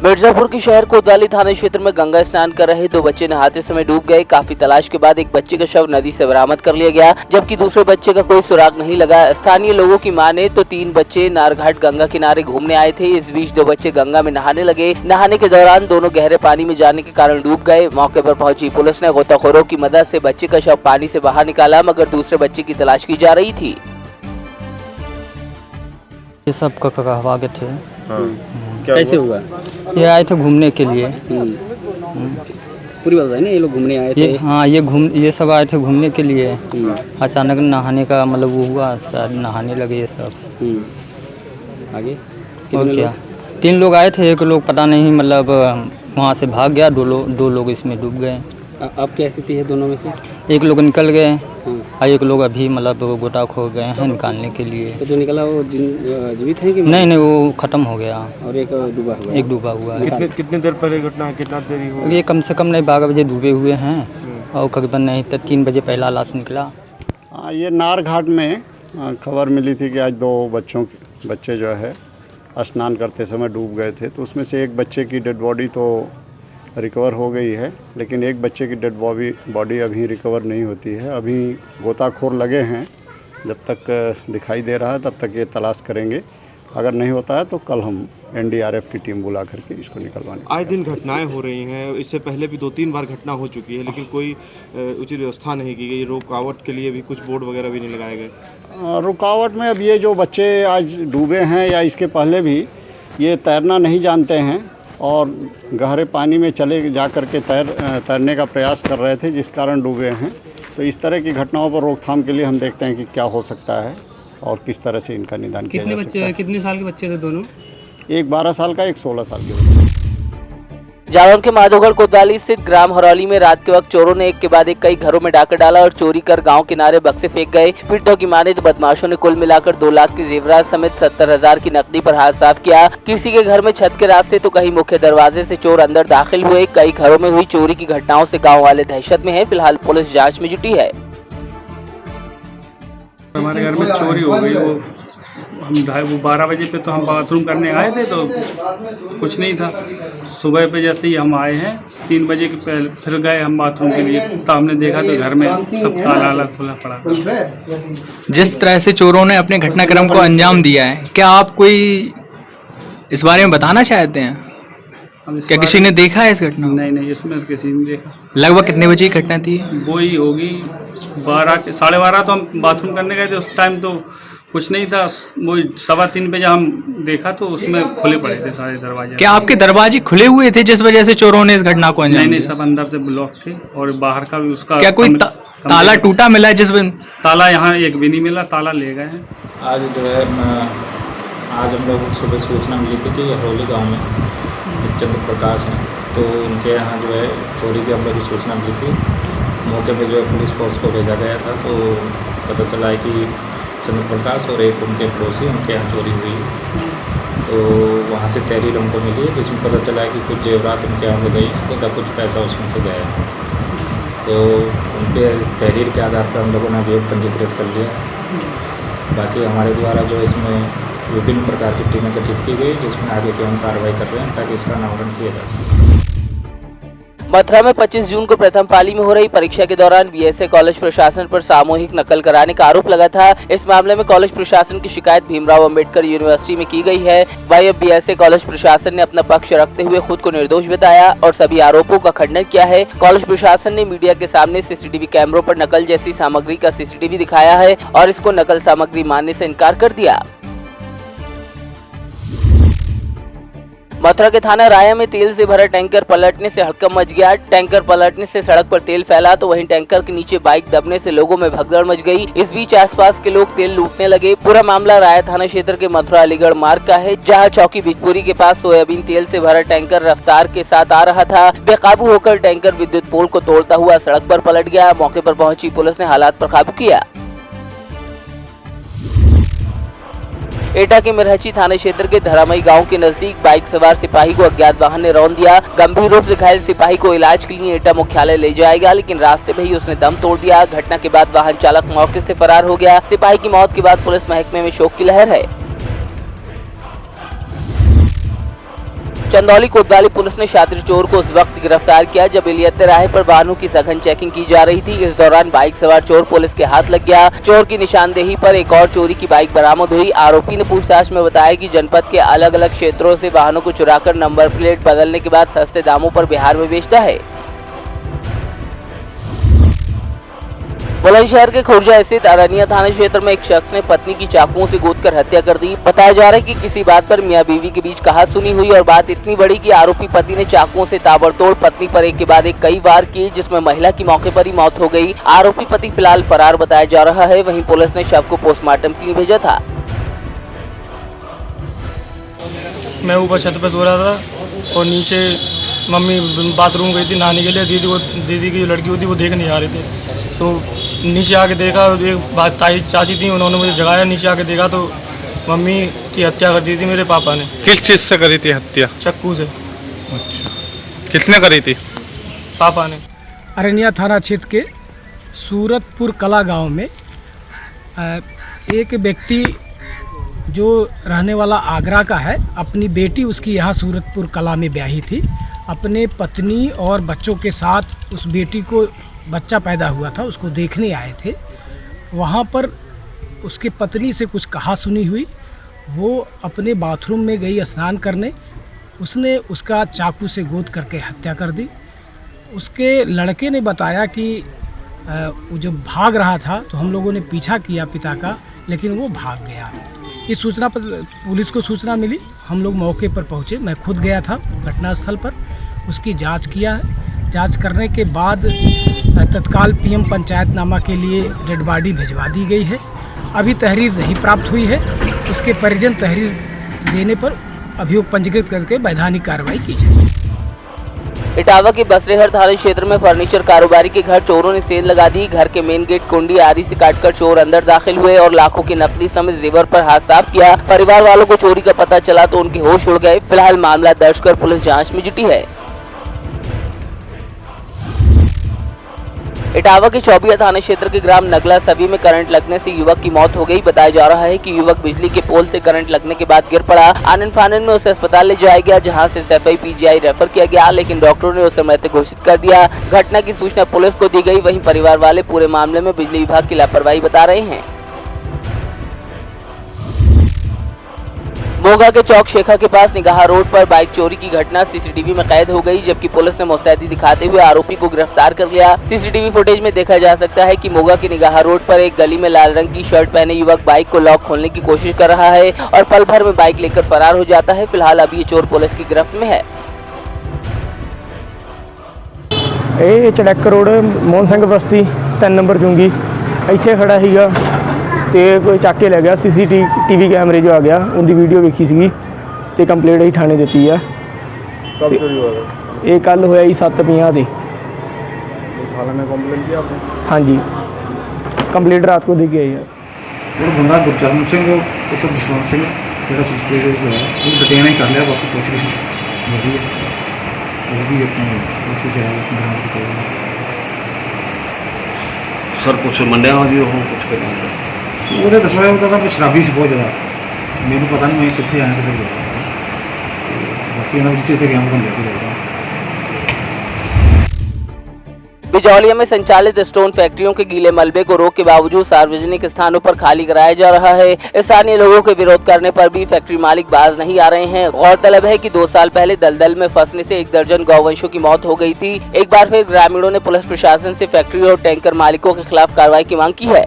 मिर्जापुर के शहर कोतवाली थाना क्षेत्र में गंगा स्नान कर रहे दो बच्चे नहाते समय डूब गए। काफी तलाश के बाद एक बच्चे का शव नदी से बरामद कर लिया गया, जबकि दूसरे बच्चे का कोई सुराग नहीं लगा। स्थानीय लोगों की माने तो 3 बच्चे नारघाट गंगा किनारे घूमने आए थे। इस बीच 2 बच्चे गंगा में नहाने लगे। नहाने के दौरान दोनों गहरे पानी में जाने के कारण डूब गए। मौके पर पहुंची पुलिस ने गोताखोरों की मदद से बच्चे का शव पानी से बाहर निकाला, मगर दूसरे बच्चे की तलाश की जा रही थी। ये सब कहवा के थे। कैसे हुआ? ये आए थे घूमने के लिए। पूरी बात है ना, ये लोग घूमने आए थे। हाँ, ये सब आए थे घूमने के लिए। अचानक नहाने का मतलब वो हुआ, शायद नहाने लगे ये सब। आगे और क्या, 3 लोग आए थे, एक लोग पता नहीं मतलब वहाँ से भाग गया। 2 लोग इसमें डूब गए। अब क्या स्थिति है दोनों में से? एक लोग निकल गए और एक लोग अभी मतलब गोता खो गए हैं निकालने के लिए। तो जो निकला वो जीवित है कि नहीं, वो ख़त्म हो गया और एक डूबा हुआ है। कितनी देर पहले घटना है? कितना देरी हुआ? ये कम से कम नहीं 12 बजे डूबे हुए हैं और करीबन नहीं तो 3 बजे पहला लाश निकला। ये नारघाट में खबर मिली थी कि आज 2 बच्चे जो है स्नान करते समय डूब गए थे। तो उसमें से एक बच्चे की डेड बॉडी तो रिकवर हो गई है, लेकिन एक बच्चे की डेड बॉडी अभी रिकवर नहीं होती है। अभी गोताखोर लगे हैं, जब तक दिखाई दे रहा है तब तक ये तलाश करेंगे। अगर नहीं होता है तो कल हम NDRF की टीम बुला करके इसको निकलवाने। आए दिन घटनाएं हो रही हैं, इससे पहले भी 2-3 बार घटना हो चुकी है, लेकिन कोई उचित व्यवस्था नहीं की गई। रुकावट के लिए भी कुछ बोर्ड वगैरह भी नहीं लगाए गए। रुकावट में अब ये जो बच्चे आज डूबे हैं या इसके पहले भी ये तैरना नहीं जानते हैं और गहरे पानी में चले जा कर के तैरने का प्रयास कर रहे थे, जिस कारण डूबे हैं। तो इस तरह की घटनाओं पर रोकथाम के लिए हम देखते हैं कि क्या हो सकता है और किस तरह से इनका निदान किया जा सकता है। कितने साल के बच्चे थे दोनों? एक 12 साल का, एक 16 साल के बच्चे। जालौन के माधोगढ़ कोतवाली स्थित ग्राम हरौली में रात के वक्त चोरों ने एक के बाद एक कई घरों में डाका डाला और चोरी कर गांव किनारे बक्से फेंक गए। पीड़ितों की माने तो बदमाशों ने कुल मिलाकर 2 लाख के जेवरात समेत 70,000 की नकदी पर हाथ साफ किया। किसी के घर में छत के रास्ते तो कहीं मुख्य दरवाजे से चोर अंदर दाखिल हुए। कई घरों में हुई चोरी की घटनाओं से गाँव वाले दहशत में है। फिलहाल पुलिस जाँच में जुटी है। हमारे घर में चोरी हो गई। वो 12 बजे पे तो हम बाथरूम करने आए थे तो कुछ नहीं था। सुबह पे जैसे ही हम आए हैं 3 बजे के पहले फिर गए हम बाथरूम के लिए, तो हमने देखा तो घर में सब ताला खुला पड़ा। जिस तरह से चोरों ने अपने घटनाक्रम को अंजाम दिया है, क्या आप कोई इस बारे में बताना चाहते हैं? क्या किसी ने देखा है इस घटना? नहीं, इसमें किसी ने देखा। लगभग कितने बजे की घटना थी? वो ही होगी 12 12:30 तो हम बाथरूम करने गए थे। उस टाइम तो कुछ नहीं था। वो 3:15 बजे हम देखा तो उसमें खुले पड़े थे सारे दरवाजे। क्या आपके दरवाजे खुले हुए थे जिस वजह से चोरों ने इस घटना को अंजाम दिया? नहीं, सब अंदर से ब्लॉक थे और बाहर का भी उसका। क्या कोई ताला टूटा मिला है जिस ताला यहाँ एक भी नहीं मिला, ताला ले गए हैं। आज जो है आज हम लोग सुबह सूचना मिली थी कि हरौली गांव में चंद्र प्रकाश हैं, तो उनके यहाँ जो है चोरी की हम लोग की सूचना मिली थी। मौके पे जो है पुलिस फोर्स को भेजा गया था, तो पता चला है कि चंद्र प्रकाश और एक उनके पड़ोसी उनके यहाँ चोरी हुई। तो वहाँ से तहरीर हमको मिली है, जिसमें पता चला है कि कुछ जेवरात उनके यहाँ से गई, तो कुछ पैसा उसमें से गया है। तो उनके तहरीर के आधार पर हम लोगों ने अभियोग पंजीकृत कर लिया। बाकी हमारे द्वारा जो इसमें विभिन्न प्रकार की टीमें गठित की गई, जिसमें आगे की हम कार्रवाई कर रहे हैं ताकि इसका अनावरण किया जा सके। मथुरा में 25 जून को प्रथम पाली में हो रही परीक्षा के दौरान बीएसए कॉलेज प्रशासन पर सामूहिक नकल कराने का आरोप लगा था। इस मामले में कॉलेज प्रशासन की शिकायत भीमराव अंबेडकर यूनिवर्सिटी में की गई है। वहीं अब बीएसए कॉलेज प्रशासन ने अपना पक्ष रखते हुए खुद को निर्दोष बताया और सभी आरोपों का खंडन किया है। कॉलेज प्रशासन ने मीडिया के सामने सीसीटीवी कैमरों पर नकल जैसी सामग्री का सीसीटीवी दिखाया है और इसको नकल सामग्री मानने से इनकार कर दिया। मथुरा के थाना राया में तेल से भरा टैंकर पलटने से हड़कंप मच गया। टैंकर पलटने से सड़क पर तेल फैला तो वहीं टैंकर के नीचे बाइक दबने से लोगों में भगदड़ मच गई। इस बीच आसपास के लोग तेल लूटने लगे। पूरा मामला राया थाना क्षेत्र के मथुरा अलीगढ़ मार्ग का है, जहां चौकी बिजपुरी के पास सोयाबीन तेल से भरा टैंकर रफ्तार के साथ आ रहा था। बेकाबू होकर टैंकर विद्युत पोल को तोड़ता हुआ सड़क पर पलट गया। मौके पर पहुंची पुलिस ने हालात पर काबू किया। एटा के मिरहची थाना क्षेत्र के धरामई गांव के नजदीक बाइक सवार सिपाही को अज्ञात वाहन ने रौंद दिया। गंभीर रूप से घायल सिपाही को इलाज के लिए एटा मुख्यालय ले जाया गया, लेकिन रास्ते में ही उसने दम तोड़ दिया। घटना के बाद वाहन चालक मौके से फरार हो गया। सिपाही की मौत के बाद पुलिस महकमे में शोक की लहर है। चंदौली कोतवाली पुलिस ने शातिर चोर को उस वक्त गिरफ्तार किया जब इलियत राह पर वाहनों की सघन चेकिंग की जा रही थी। इस दौरान बाइक सवार चोर पुलिस के हाथ लग गया। चोर की निशानदेही पर एक और चोरी की बाइक बरामद हुई। आरोपी ने पूछताछ में बताया कि जनपद के अलग अलग क्षेत्रों से वाहनों को चुराकर नंबर प्लेट बदलने के बाद सस्ते दामों पर बिहार में बेचता है। बुलंदशहर के खुर्जा स्थित अरनिया थाना क्षेत्र में एक शख्स ने पत्नी की चाकुओं से गोदकर हत्या कर दी। बताया जा रहा है कि किसी बात पर मियां बीवी के बीच कहासुनी हुई और बात इतनी बड़ी कि आरोपी पति ने चाकुओं से ताबड़तोड़ पत्नी पर एक के बाद एक कई वार किए, जिसमें महिला की मौके पर ही मौत हो गई। आरोपी पति फिलहाल फरार बताया जा रहा है। वहीं पुलिस ने शव को पोस्टमार्टम के लिए भेजा था। मैं ऊपर छत पर सो रहा था और नीचे मम्मी बाथरूम गई थी नहाने के लिए। दीदी की जो लड़की होती वो देख नहीं आ रही थी। तो नीचे आके देखा, एक ताई चाची थी, उन्होंने मुझे जगाया। नीचे आके देखा तो मम्मी की हत्या कर दी थी मेरे पापा ने। किस चीज़ से करी थी हत्या? चक्कू से। अच्छा, किसने करी थी? पापा ने। अरनिया थाना क्षेत्र के सूरतपुर कला गांव में एक व्यक्ति जो रहने वाला आगरा का है, अपनी बेटी उसकी यहाँ सूरतपुर कला में ब्याही थी। अपने पत्नी और बच्चों के साथ उस बेटी को बच्चा पैदा हुआ था, उसको देखने आए थे। वहाँ पर उसके पत्नी से कुछ कहासुनी हुई। वो अपने बाथरूम में गई स्नान करने। उसने उसका चाकू से गोद करके हत्या कर दी। उसके लड़के ने बताया कि वो जब भाग रहा था तो हम लोगों ने पीछा किया पिता का, लेकिन वो भाग गया। इस सूचना पर पुलिस को सूचना मिली। हम लोग मौके पर पहुँचे। मैं खुद गया था घटनास्थल पर। उसकी जांच किया है। जांच करने के बाद तत्काल पीएम पंचायतनामा के लिए डेड बॉडी भिजवा दी गई है। अभी तहरीर नहीं प्राप्त हुई है। उसके परिजन तहरीर देने पर अभियोग पंजीकृत करके वैधानिक कार्रवाई की जाएगी। इटावा के बसरेहर थाना क्षेत्र में फर्नीचर कारोबारी के घर चोरों ने सेल लगा दी। घर के मेन गेट कुंडी आरी से काटकर चोर अंदर दाखिल हुए और लाखों की नकदी समेत जेवर पर हाथ साफ किया। परिवार वालों को चोरी का पता चला तो उनके होश उड़ गए। फिलहाल मामला दर्ज कर पुलिस जाँच में जुटी है। इटावा के चौबिया थाना क्षेत्र के ग्राम नगला सभी में करंट लगने से युवक की मौत हो गई। बताया जा रहा है कि युवक बिजली के पोल से करंट लगने के बाद गिर पड़ा। आनन फानन में उसे अस्पताल ले जाया गया, जहां से SFI PGI रेफर किया गया, लेकिन डॉक्टरों ने उसे मृत घोषित कर दिया। घटना की सूचना पुलिस को दी गई। वहीं परिवार वाले पूरे मामले में बिजली विभाग की लापरवाही बता रहे हैं। मोगा के चौक शेखा के पास निगाह रोड पर बाइक चोरी की घटना CCTV में कैद हो गई, जबकि पुलिस ने मुस्तैदी दिखाते हुए आरोपी को गिरफ्तार कर लिया। CCTV फुटेज में देखा जा सकता है कि मोगा की निगाह रोड पर एक गली में लाल रंग की शर्ट पहने युवक बाइक को लॉक खोलने की कोशिश कर रहा है और पल भर में बाइक लेकर फरार हो जाता है। फिलहाल अब ये चोर पुलिस की गिरफ्त में है। चड़क रोड मोहन सिंह बस्ती 3 नंबर चुंगी इत्थे खड़ा सीगा ते कोई चक के लै गया। CCTV कैमरे जो आ गया उनकी वीडियो वेखी सी ते कंप्लेंट ही थाने दी है। कब चोरी हुआ? ये कल होया जी 7:50 ते। थाने में कंप्लेंट किया आपने? हाँ जी, कंप्लेंट रात को दे के आई है। और बंदा गुरचरण सिंह पुत्र जसवंत सिंह जो CCTV जो है वो डिटेन ही कर लिया। बाकी कुछ भी नहीं है, वो भी अपने कुछ जाएगा। सर कुछ मंडिया जी हो कुछ वो दसा होता था शराबी से बहुत ज़्यादा। मैंने पता नहीं मैं कितने आया कि बाकी उन्होंने जितने थे गया मैं लेके जाता। बिजौलिया में संचालित स्टोन फैक्ट्रियों के गीले मलबे को रोक के बावजूद सार्वजनिक स्थानों पर खाली कराया जा रहा है। स्थानीय लोगों के विरोध करने पर भी फैक्ट्री मालिक बाज नहीं आ रहे हैं। गौरतलब है कि 2 साल पहले दलदल में फंसने से 1 दर्जन गौवंशों की मौत हो गई थी। एक बार फिर ग्रामीणों ने पुलिस प्रशासन से फैक्ट्री और टैंकर मालिकों के खिलाफ कार्रवाई की मांग की है।